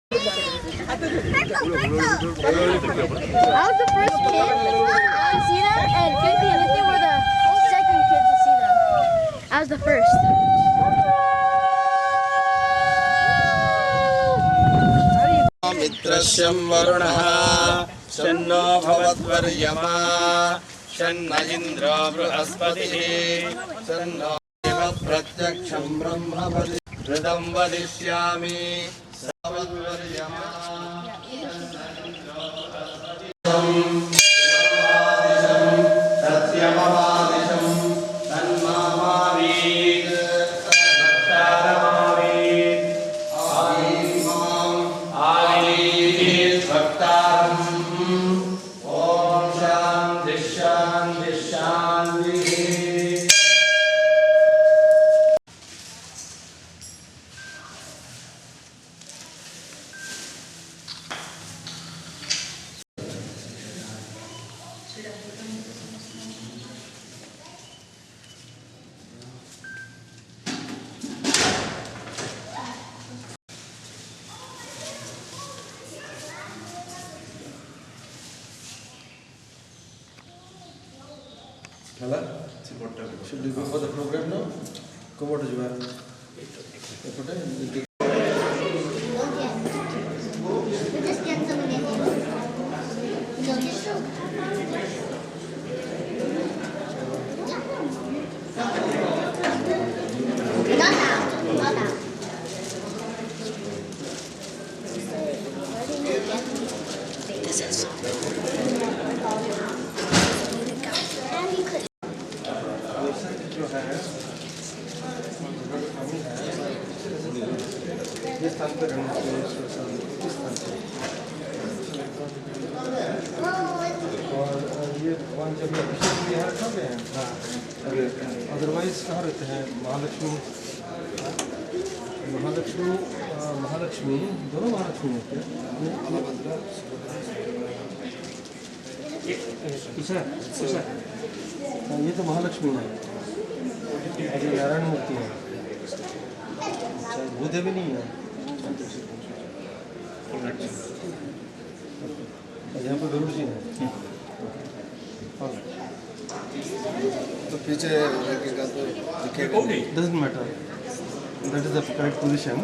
I was the first kid to see them, and Fifi and Nithya were the second kid to see them. I was the first. मित्रस्यं वरुणः शन्नो भवद्वर्यमा शन्न इन्द्रो बृहस्पतिः शन्नो प्रत्यक्षं ब्रह्मपदि ऋतं वदिष्यामि सवद्वर्यमा सत्यमवादिशं तन्मामावीत् Hello? Should we go for the program now? Come on to Juvan. Otherwise कहाँ रहते हैं महालक्ष्मी महालक्ष्मी महालक्ष्मी दोनों महालक्ष्मी होते हैं ये तो महालक्ष्मी है अभी नारायण मूर्ति है भूदेवी नहीं है यहाँ पर गरुड़ जी है तो पीछे लगेगा तो दिखेगा doesn't matter that is the correct position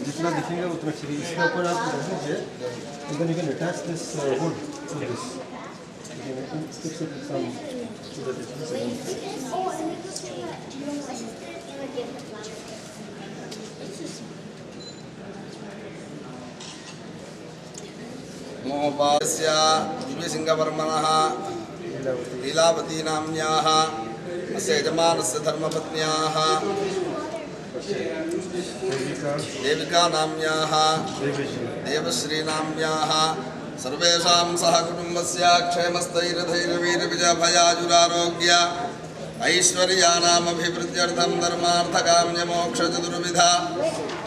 जितना दिखेगा उतना ठीक इसके ऊपर आप रख लीजिए then you can attach this wood to this मोहपास्य दिव्यसिंहवर्मणः लीलावती नाम्न्याः अस्य यजमानस्य धर्मपत्न्याः देविका नाम्न्याः देवश्री नाम्न्याः सर्वेषां सह कुटुम्बस्य क्षेमस्थैर्धैर्यवीर्यविजयभयाजुरारोग्य ऐश्वर्यानामभिवृद्ध्यर्थं धर्मार्थकाम्यमोक्षचतुर्विधा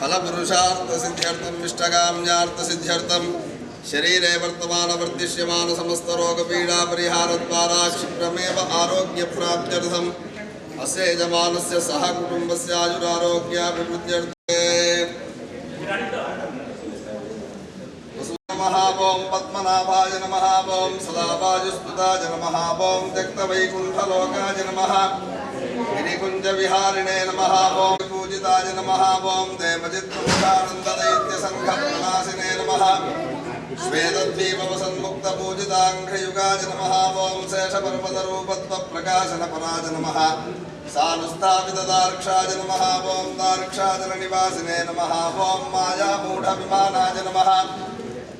फलपुरुषार्थसिद्ध्यर्थं इष्टकाम्यार्थसिद्ध्यर्थं शरीरे वर्तमानवर्तिष्यमान समस्त रोगपीड़ा परिहारद्वारा क्षिप्रमेव आरोग्यप्राप्त्यर्थम् अस्य यजमानस्य सह कुटुम्बस्य आयुरारोग्याभिवृद्ध्यर्थे नमः ओं पद्मनाभाय नमः ओं सदावायुस्तुताय नमः ओं त्यक्तवैकुण्ठलोकाय नमः गिरिकुञ्जविहारिणे नमः ओं पूजिताय नमः ओं देवजित्प्रमुखानन्ददैत्यसङ्घप्रणाशिने नमः श्वेतद्वीपवसन्मुक्तपूजिताङ्घ्रयुगाय नमः ओं शेषपर्वतरूपत्वप्रकाशनपराज नमः सानुस्थापितदार्क्षाय नमः ओं दार्क्षाजननिवासिने नमः ओं मायामूढविमानाय नमः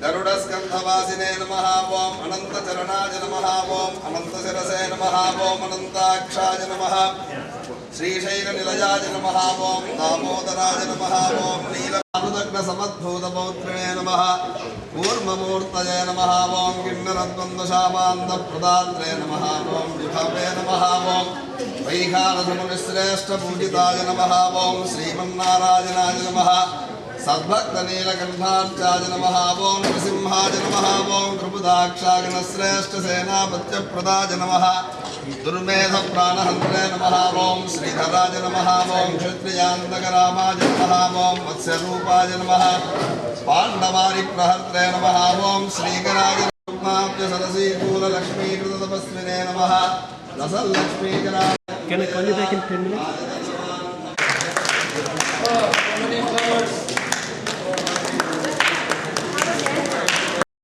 गरुडस्कन्धवासिने नमः ओं अनन्तचरणाय नमः ओं अनन्तशिरसे नमः ओं अनन्ताक्षाय नमः श्रीशैलनिलयाय नमः ओं दामोदराय नमः ओं नीलमारुदग्नसमद्भूतपौत्रिणे नमः कूर्ममूर्तये नमः ओं किन्नरद्वन्द्वशामान्तप्रदात्रे नमः ओं विभवे नमः ओं वैखानसमुनिश्रेष्ठपूजिताय नमः ओं श्रीमन्नारायणाय नमः सद्भक्तनीलकण्ठार्चाय नमः ओं नृसिंहाय नमः ओं कृपुदाक्षागणश्रेष्ठसेनापत्यप्रदाय नमः दुर्मेधप्राणहन्त्रे नमः ओं श्रीधराय नमः ओं क्षत्रियान्तकरामाय नमः ओं वत्स्यरूपाय नमः पाण्डवारि प्रहर्त्रे नमः ओम श्रीगणाय नमः सरसी मूललक्ष्मी कृततपस्विने नमः रसलक्ष्मी जना Can I call you back in 10 minutes?